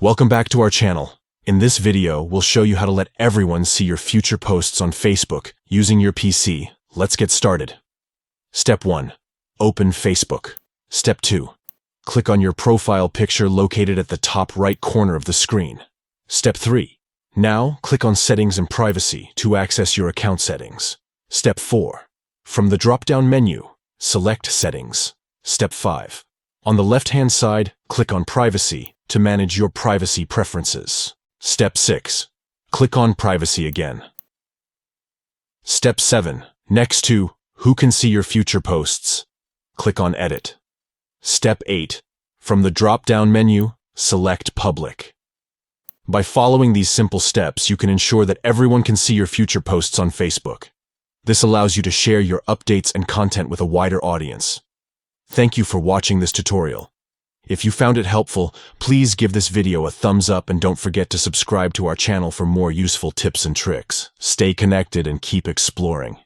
Welcome back to our channel. In this video, we'll show you how to let everyone see your future posts on Facebook using your PC. Let's get started. Step 1. Open Facebook. Step 2. Click on your profile picture located at the top right corner of the screen. Step 3. Now, click on Settings and Privacy to access your account settings. Step 4. From the drop-down menu, select Settings. Step 5. On the left-hand side, click on Privacy to manage your privacy preferences. Step 6. Click on Privacy again. Step 7. Next to Who can see your future posts? Click on Edit. Step 8. From the drop-down menu, select Public. By following these simple steps, you can ensure that everyone can see your future posts on Facebook. This allows you to share your updates and content with a wider audience. Thank you for watching this tutorial. If you found it helpful, please give this video a thumbs up and don't forget to subscribe to our channel for more useful tips and tricks. Stay connected and keep exploring.